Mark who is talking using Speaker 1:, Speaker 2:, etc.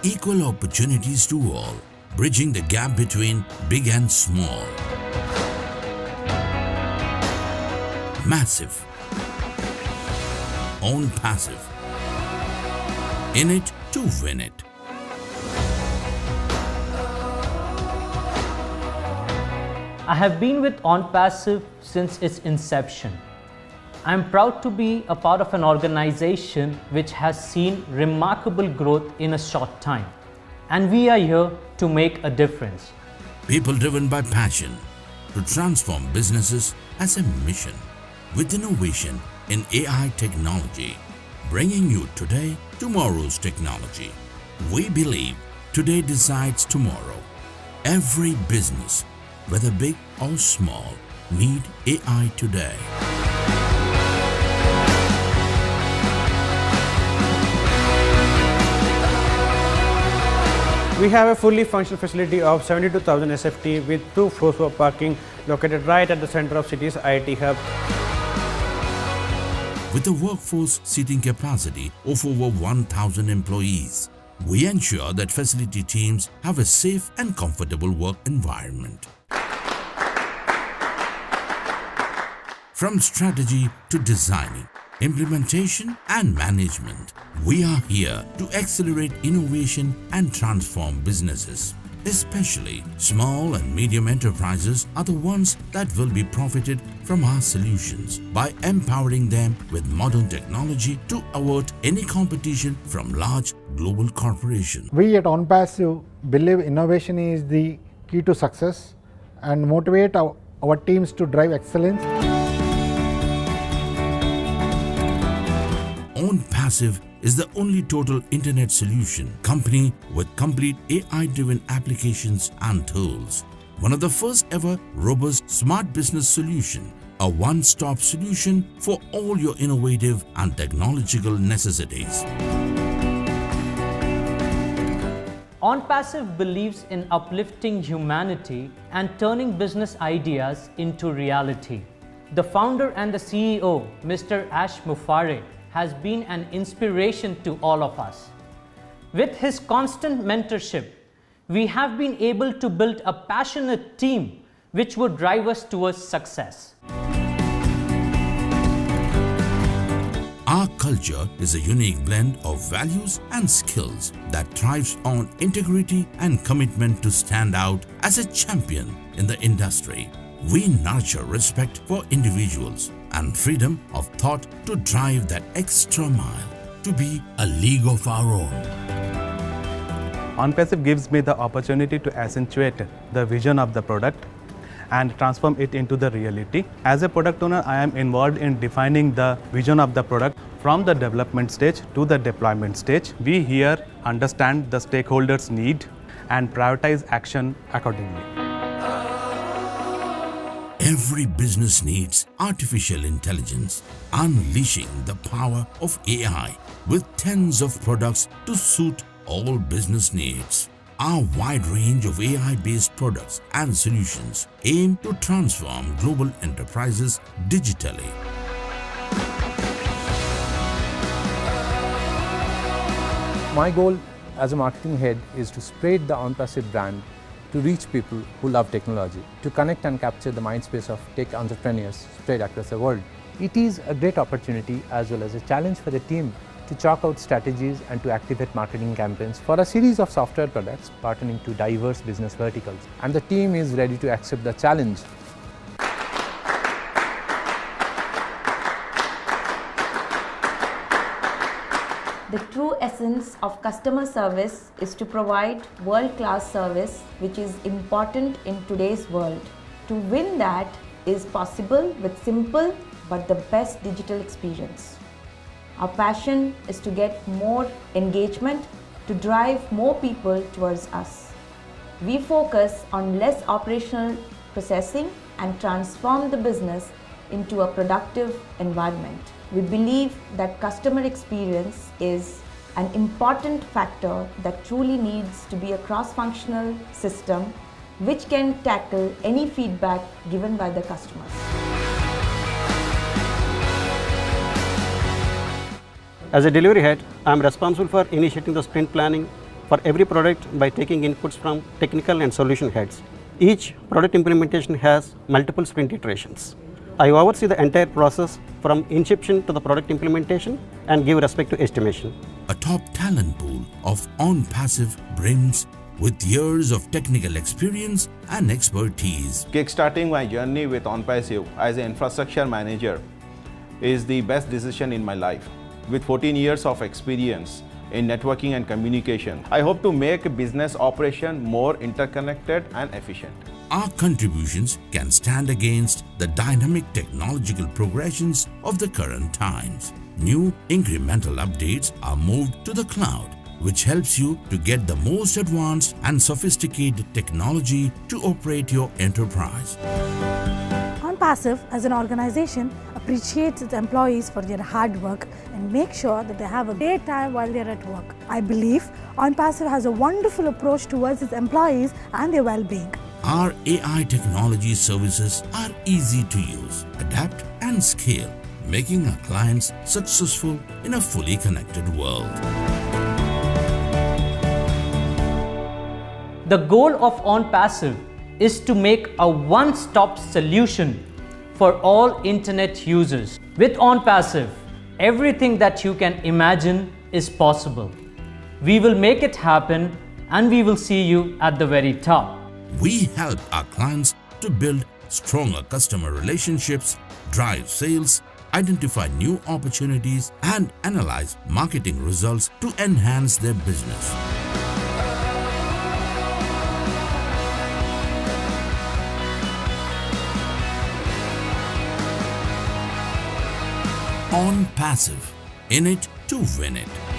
Speaker 1: equal opportunities to all, bridging the gap between big and small. Massive. Own Passive. In it to win it.
Speaker 2: I have been with OnPassive since its inception. I am proud to be a part of an organization which has seen remarkable growth in a short time. And we are here to make a difference.
Speaker 1: People driven by passion to transform businesses as a mission. With innovation in AI technology, bringing you today tomorrow's technology. We believe today decides tomorrow. Every business, whether big or small, need AI today.
Speaker 3: We have a fully functional facility of 72,000 SFT with 2 floors for parking located right at the center of city's IIT hub.
Speaker 1: With a workforce seating capacity of over 1,000 employees, we ensure that facility teams have a safe and comfortable work environment. From strategy to designing, implementation and management, we are here to accelerate innovation and transform businesses. Especially small and medium enterprises are the ones that will be profited from our solutions by empowering them with modern technology to avert any competition from large global corporations.
Speaker 4: We at OnPassive believe innovation is the key to success and motivate our teams to drive excellence.
Speaker 1: OnPassive is the only total internet solution company with complete AI-driven applications and tools. One of the first ever robust smart business solution, a one-stop solution for all your innovative and technological necessities.
Speaker 2: OnPassive believes in uplifting humanity and turning business ideas into reality. The founder and the CEO, Mr. Ash Mufareh, has been an inspiration to all of us. With his constant mentorship, we have been able to build a passionate team which would drive us towards success.
Speaker 1: Our culture is a unique blend of values and skills that thrives on integrity and commitment to stand out as a champion in the industry. We nurture respect for individuals and freedom of thought to drive that extra mile to be a league of our own.
Speaker 5: OnPassive gives me the opportunity to accentuate the vision of the product and transform it into the reality. As a product owner, I am involved in defining the vision of the product from the development stage to the deployment stage. We here understand the stakeholders' need and prioritize action accordingly.
Speaker 1: Every business needs artificial intelligence, unleashing the power of AI with tens of products to suit all business needs. Our wide range of AI-based products and solutions aim to transform global enterprises digitally.
Speaker 6: My goal as a marketing head is to spread the OnPassive brand to reach people who love technology, to connect and capture the mindspace of tech entrepreneurs spread across the world. It is a great opportunity as well as a challenge for the team to chalk out strategies and to activate marketing campaigns for a series of software products pertaining to diverse business verticals. And the team is ready to accept the challenge.
Speaker 7: The true essence of customer service is to provide world-class service, which is important in today's world. To win that is possible with simple but the best digital experience. Our passion is to get more engagement, to drive more people towards us. We focus on less operational processing and transform the business into a productive environment. We believe that customer experience is an important factor that truly needs to be a cross-functional system which can tackle any feedback given by the customers.
Speaker 3: As a delivery head, I am responsible for initiating the sprint planning,
Speaker 8: for every product by taking inputs from technical and solution heads. Each product implementation has multiple sprint iterations. I oversee the entire process from inception to the product implementation and give respect to estimation.
Speaker 1: A top talent pool of OnPassive brims with years of technical experience and expertise.
Speaker 9: Kickstarting my journey with OnPassive as an infrastructure manager is the best decision in my life. With 14 years of experience in networking and communication, I hope to make a business operation more interconnected and efficient.
Speaker 1: Our contributions can stand against the dynamic technological progressions of the current times. New incremental updates are moved to the cloud, which helps you to get the most advanced and sophisticated technology to operate your enterprise.
Speaker 10: OnPassive as an organization appreciates its employees for their hard work and makes sure that they have a great time while they're at work. I believe OnPassive has a wonderful approach towards its employees and their well-being.
Speaker 1: Our AI technology services are easy to use, adapt and scale, making our clients successful in a fully connected world.
Speaker 2: The goal of OnPassive is to make a one-stop solution for all internet users. With OnPassive, everything that you can imagine is possible. We will make it happen and we will see you at the very top.
Speaker 1: We help our clients to build stronger customer relationships, drive sales, identify new opportunities, and analyze marketing results to enhance their business. OnPassive, in it to win it.